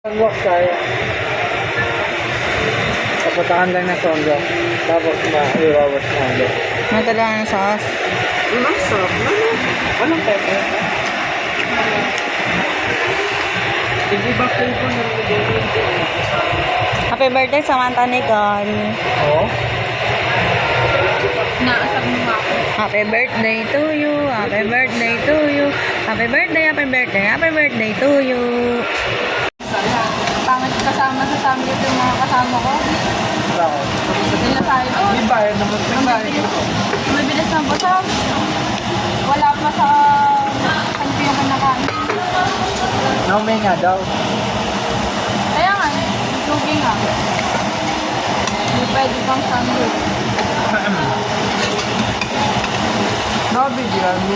Sunblock tayo. Kapatakan lang ng sunblock. Tapos iwawas na ulit. Matala ng sauce. Ang sarap naman. Walang pepper. Iba po po na Happy birthday, Samantha Nicole. Oo. Naasag mo ako. Happy birthday to you. Happy birthday to you. Happy birthday, happy birthday, happy birthday to you. Pangit kasama sa family ko yung mga kasama ko. Bakit? Sila tayo. May bayad naman. May bayad. May bilis ng butang. Wala pa sa kanto yung kinakain. Naumay nga daw. Kaya nga, lugi nga. Hindi pwede pang sandwich. Nabigyan mo.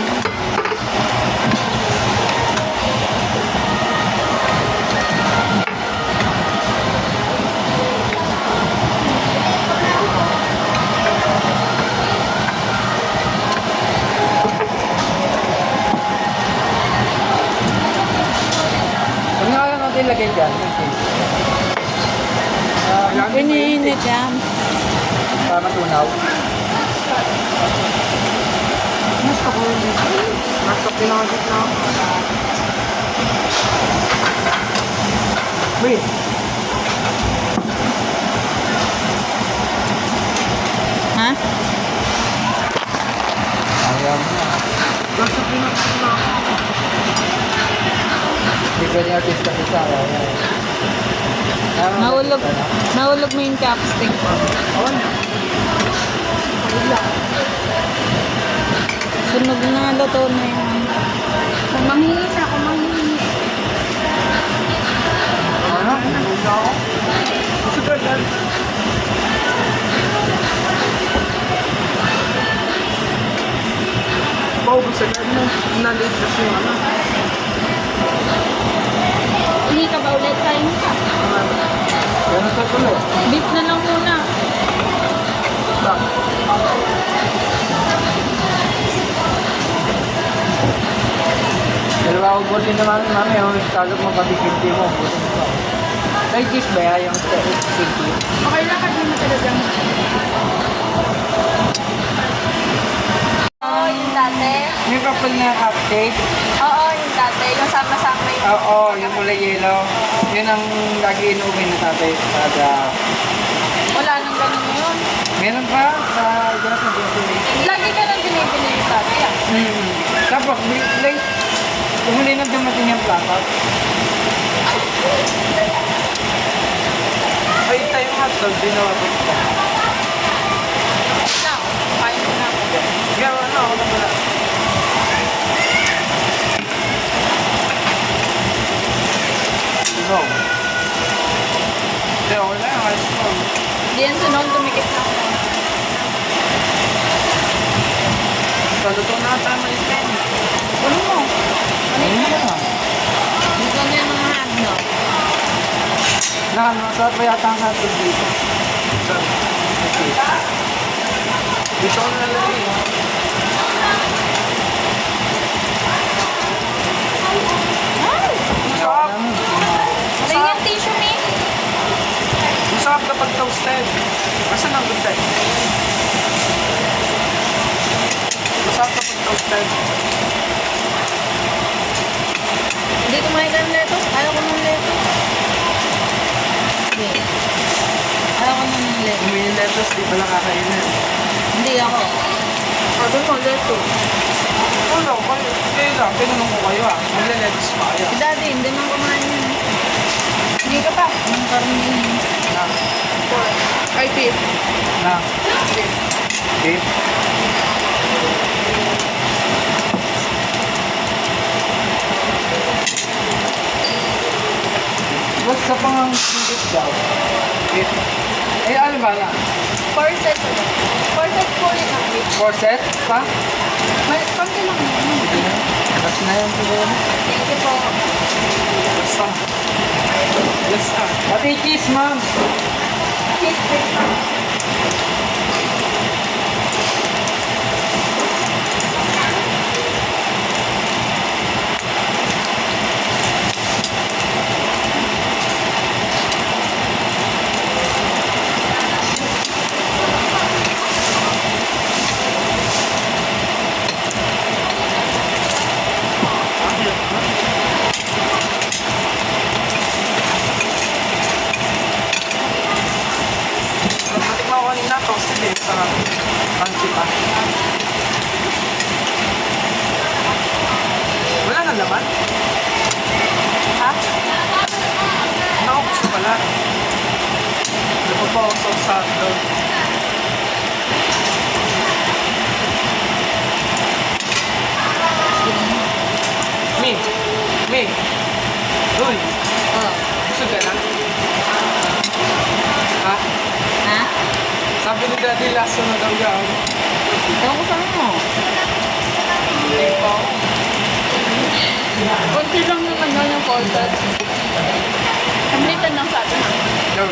Huwag nga lang natin ilagay dyan. Piniinit yan. Para matunaw. Mas ako dito. Mas pinakagit na ako. Wait. Ha? Ayaw mo na. Basta pinakagit na ako. Hindi ko niya artista si Sarah. Nahulog, nahulog mo yung chopstick ko. Oo na. Sunog na, luto na yan. Kung manghingi siya, kung manghingi. Ano? Hindi ako. Gusto ko yan. Maubos agad mo. Nalate kasi yung ano. Hindi ka ba ulit sa inyo ka? Ganun sa tuloy. Beef na lang muna. Dalawa ubusin naman mami, talog mo pati kinti mo, ubusin mo. May cheese ba yan, yung kinti? Okay lang kasi mo talaga. Oo, yung dati. Yung kapal na cupcake? Oo, yung dati. Yung sama-sama yung... Oo, yung kulay yellow. Yun ang lagi inumin na tatay. Kada... Wala nang ganun ngayon. Meron pa sa Diyos na grocery. Lagi ka nang binibili yung dati ah. Tapos, late, umuli na dumating yung plakat. Ay, tayo hotdog, ginawa ko ito. Now, kain mo na. Gawa na ako na pala. No. Hindi, okay na yung high school. Hindi yan sunod, tumikit na ako. Paluto na tayo malitin. Ano mo? Ano na? Dito na yung mga hotdog. Masarap pa yata ang hotdog dito. Dito ko nalalagay. Masarap. Ring yung tissue me. Masarap kapag toasted. Asan ang good time? Masarap kapag toasted. Hindi kumain ka ng lettuce. Ayaw ko ng lettuce. Hindi. Ayaw ko na ng lettuce. May lettuce, di pala kakainin. Hindi ako. Sabi mo, lettuce. Wala, kayo lang. Tinanong ko kayo ah. Magle-lettuce pa kayo. Si daddy, hindi man kumain yan. Hindi ka pa. Ang karne yun. Na. Ay, beef. Na. Beef. Basta pang beef daw. Beef. Eh, ano ba na? 4 sets ulit. 4 sets po ulit ng beef. 4 sets pa? Konti lang yun. Tapos na yun siguro. Thank you po. Basta. Basta. Pati cheese, ma'am. Cheese break. Wala. Napapawasok sa hotdog. Me. Uy, Oh. gusto ka na? Ha? Ha? Sabi ni Daddy, last na daw yan. Ewan ko saan mo. Hindi pa ako. Konti lang naman yun yung quarter. Kamlitan lang sa atin ha. No,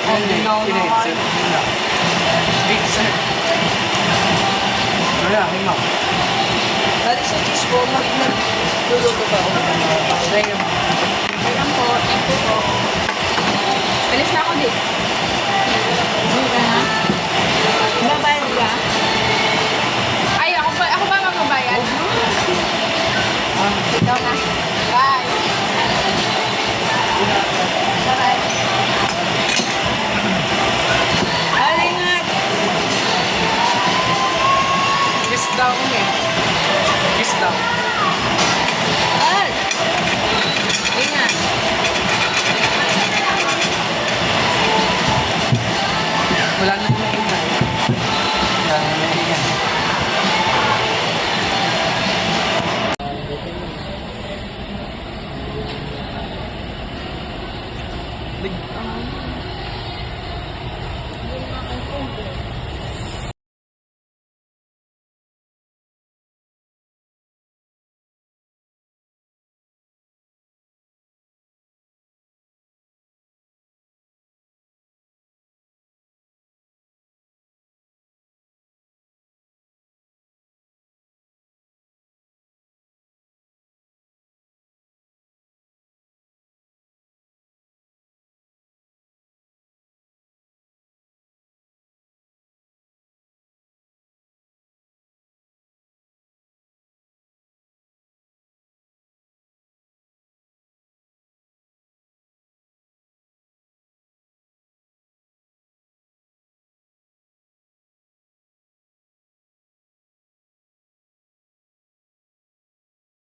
hindi. Hindi. Sir. Wala, hinga. Dati sa cheese po, magluluto pa ako. Thank you. Ayan po, thank you po. Alis na ako din. Hindi ka na? Babayad ka? Ay, ako ba magbabayad? Ikaw na. Bye. Bye-bye. Alingat! Kiss down eh. Kiss down. Al! Ingat! Wala na naman hinga. Wala na naman hinga. Big.